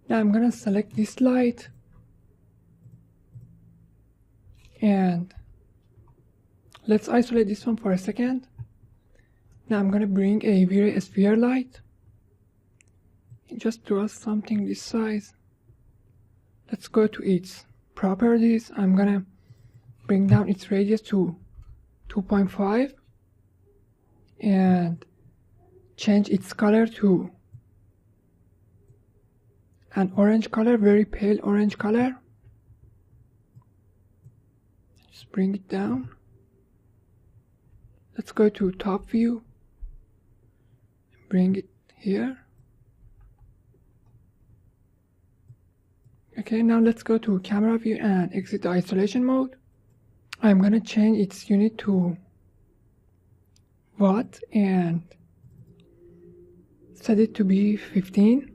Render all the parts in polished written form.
Now I'm gonna select this light and let's isolate this one for a second. Now I'm gonna bring a vray sphere light and just draw something this size. Let's go to its properties. I'm gonna bring down its radius to 2.5 and change its color to an orange color, very pale orange color. Just bring it down. Let's go to top view, bring it here. Okay, now let's go to camera view and exit the isolation mode. I'm gonna change its unit to watt and set it to be 15.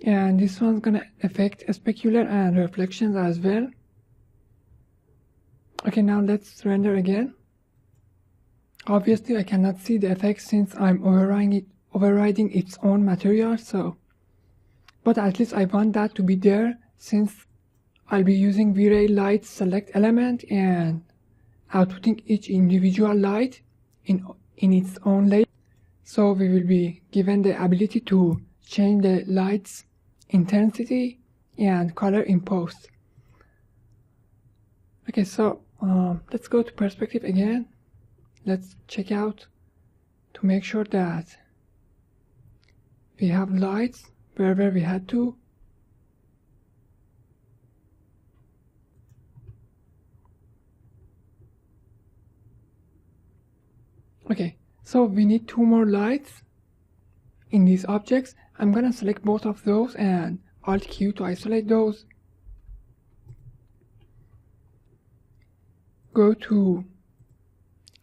And this one's gonna affect specular and reflections as well. Okay, now let's render again. Obviously I cannot see the effect since I'm overriding its own material, but at least I want that to be there since I'll be using vray light select element and outputting each individual light in its own layer. So we will be given the ability to change the light's intensity and color in post. Okay, so let's go to perspective again. Let's check out to make sure that we have lights wherever we had to. Okay, so we need 2 more lights in these objects. I'm gonna select both of those and Alt Q to isolate those. Go to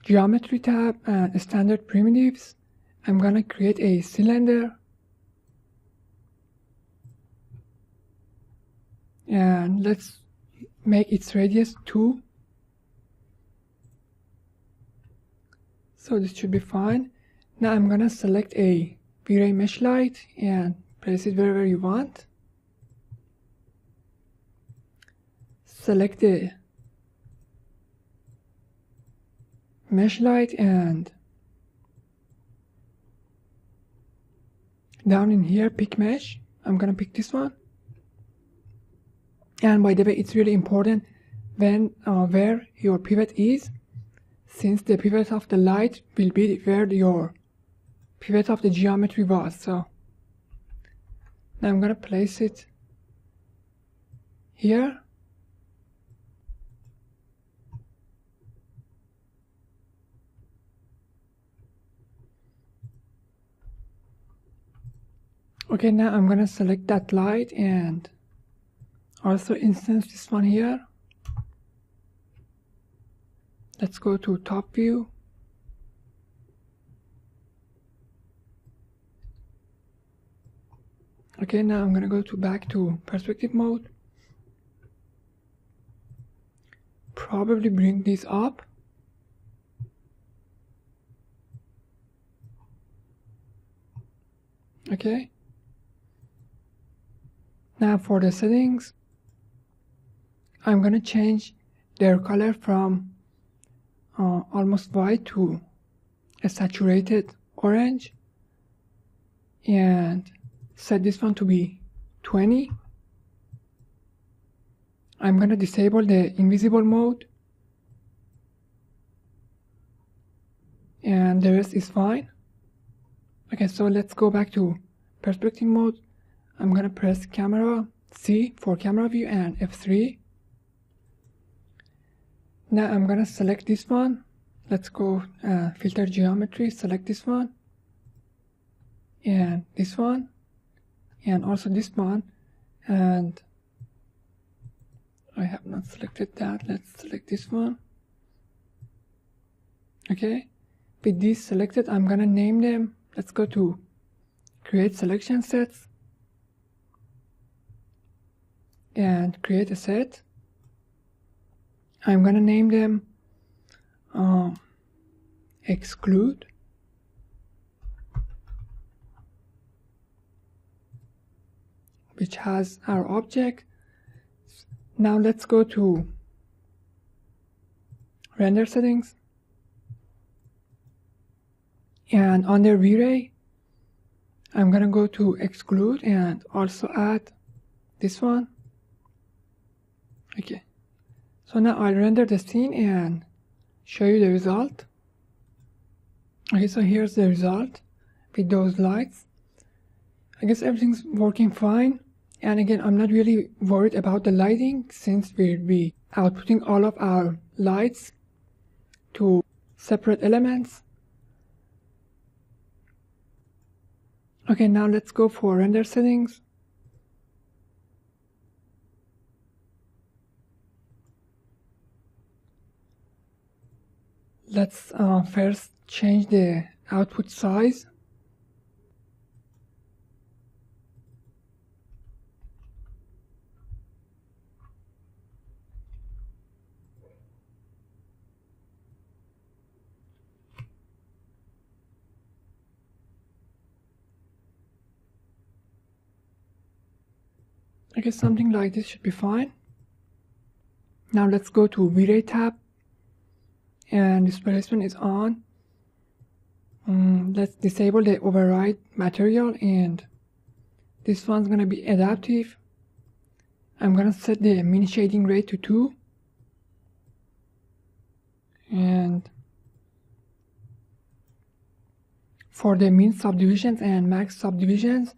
Geometry tab and Standard Primitives. I'm gonna create a cylinder and let's make its radius 2. So this should be fine. Now I'm gonna select a vray mesh light and place it wherever you want. Select the mesh light and down in here pick mesh. I'm gonna pick this one. And by the way, it's really important when where your pivot is, since the pivot of the light will be where your pivot of the geometry was. So now I'm gonna place it here. Okay, now I'm gonna select that light and also instance this one here. Let's go to top view. Okay, now I'm gonna go back to perspective mode. Probably bring these up. Okay. Now for the settings, I'm gonna change their color from almost white to a saturated orange and set this one to be 20. I'm gonna disable the invisible mode and the rest is fine. Okay, so let's go back to perspective mode. I'm gonna press camera C for camera view and F3. Now I'm gonna select this one. Let's go filter geometry, select this one and this one and also this one, and I have not selected that. Let's select this one. Okay, with these selected, I'm gonna name them. Let's go to create selection sets and create a set. I'm gonna name them exclude which has our object. Now let's go to render settings, and under vray I'm gonna go to exclude and also add this one. Okay, so now I'll render the scene and show you the result. Okay, so here's the result with those lights. I guess everything's working fine, and again I'm not really worried about the lighting since we'll be outputting all of our lights to separate elements. Okay, now let's go for render settings. Let's first change the output size. I guess something like this should be fine. Now let's go to vray tab, and displacement is on. Let's disable the override material, and this one's gonna be adaptive. I'm gonna set the min shading rate to 2, and for the min subdivisions and max subdivisions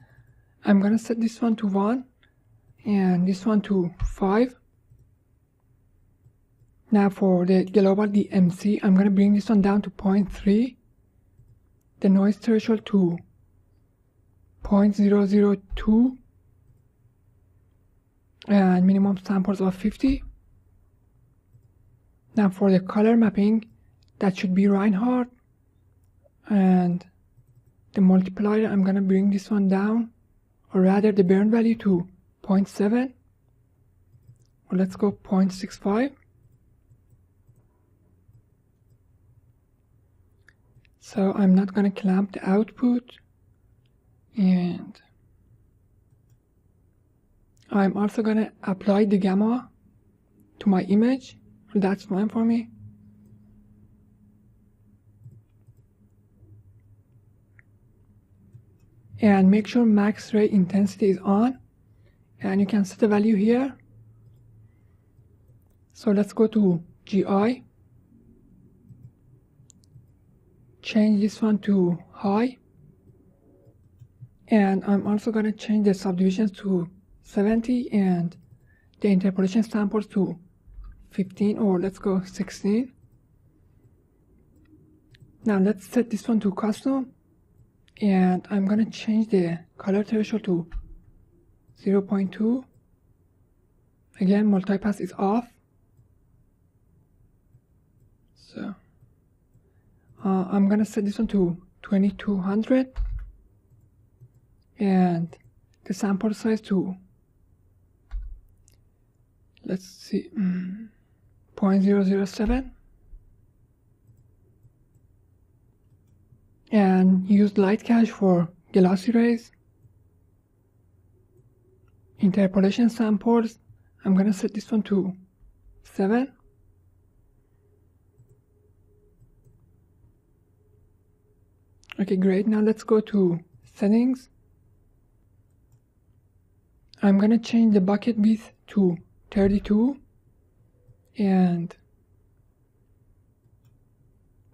I'm gonna set this one to 1 and this one to 5. Now for the global DMC I'm gonna bring this one down to 0.3, the noise threshold to 0.002, and minimum samples of 50. Now for the color mapping, that should be Reinhardt, and the multiplier I'm gonna bring this one down, or rather the burn value, to 0.7, or let's go 0.65. So I'm not gonna clamp the output, and I'm also gonna apply the gamma to my image. That's fine for me. And make sure max ray intensity is on, and you can set the value here. So let's go to GI, change this one to high, and I'm also going to change the subdivisions to 70 and the interpolation samples to 15, or let's go 16. Now let's set this one to custom, and I'm gonna change the color threshold to 0.2. Again, multipass is off. So I'm gonna set this one to 2200 and the sample size to, let's see, 0.007, and use light cache for glossy rays. Interpolation samples, I'm gonna set this one to 7. Okay, great. Now let's go to settings. I'm gonna change the bucket width to 32 and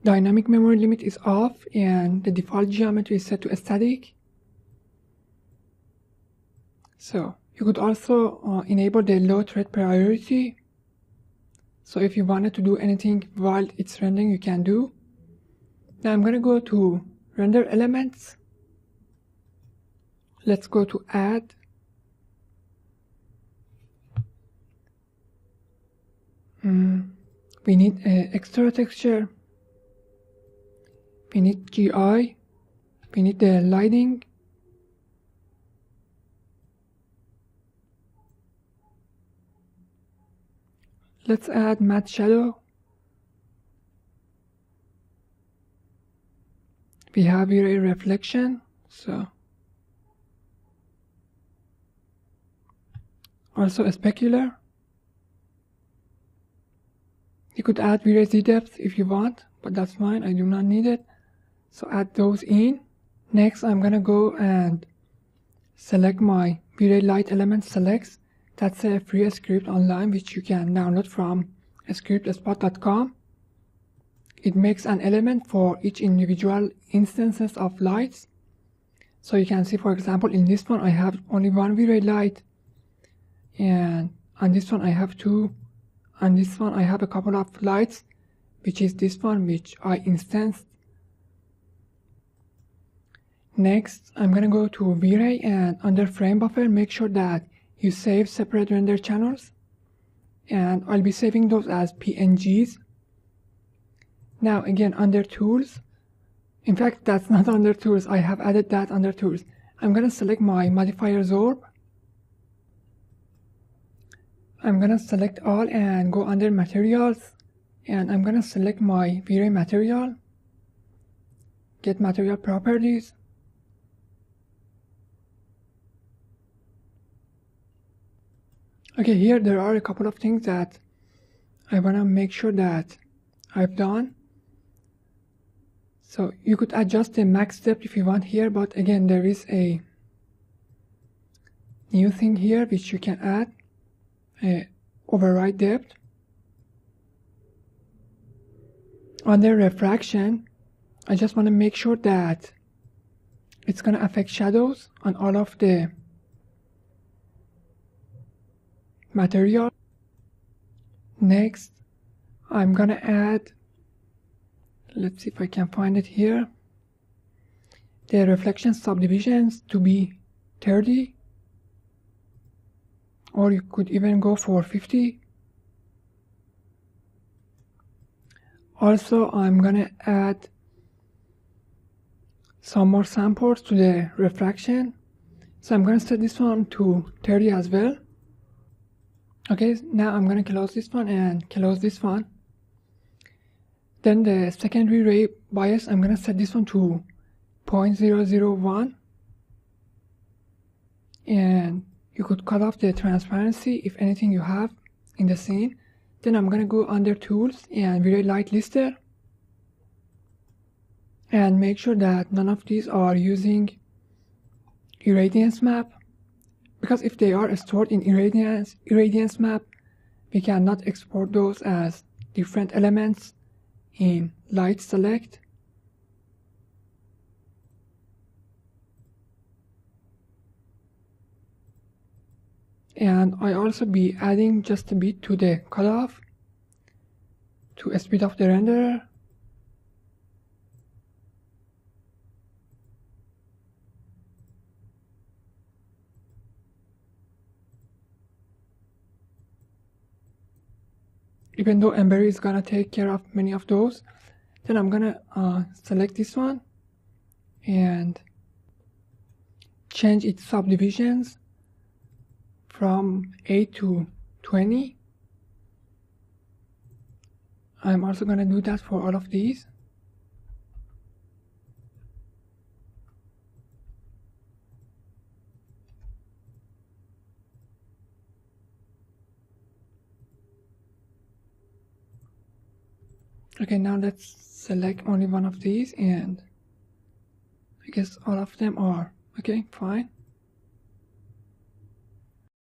dynamic memory limit is off, and the default geometry is set to static. So you could also enable the low thread priority. So if you wanted to do anything while it's rendering, you can do. Now I'm gonna go to render elements. Let's go to add. We need extra texture. We need GI. We need the lighting. Let's add matte shadow. We have here a reflection, so Also specular. You could add vray Z depth if you want, but that's fine, I do not need it. So add those in. Next I'm gonna go and select my vray light element selects. That's a free script online which you can download from scriptspot.com. It makes an element for each individual instances of lights. So you can see, for example, in this one I have only one vray light, and on this one I have two. On this one I have a couple of lights, which is this one which I instanced. Next I'm gonna go to vray, and under frame buffer make sure that you save separate render channels, and I'll be saving those as PNGs. Now again under tools, in fact that's not under tools, I have added that under tools. I'm gonna select my modifier Zorb. I'm gonna select all and go under materials, and I'm gonna select my vray material, get material properties. Okay, here there are a couple of things that I wanna make sure that I've done. So you could adjust the max depth if you want here, but again there is a new thing here which you can add. Override depth. Under refraction, I just want to make sure that it's going to affect shadows on all of the material. Next, I'm going to add, let's see if I can find it here, the reflection subdivisions to be 30. Or you could even go for 50. Also, I'm gonna add some more samples to the refraction. So I'm gonna set this one to 30 as well. Okay, now I'm gonna close this one and close this one. Then the secondary ray bias, I'm gonna set this one to 0.001. And you could cut off the transparency if anything you have in the scene. Then I'm gonna go under tools and vray light lister, and make sure that none of these are using irradiance map, because if they are stored in irradiance map, we cannot export those as different elements in light select. And I also be adding just a bit to the cutoff to speed up the renderer. Even though Ember is gonna take care of many of those, then I'm gonna select this one and change its subdivisions from 8 to 20. I'm also gonna do that for all of these. Okay, now let's select only one of these, and I guess all of them are okay, fine.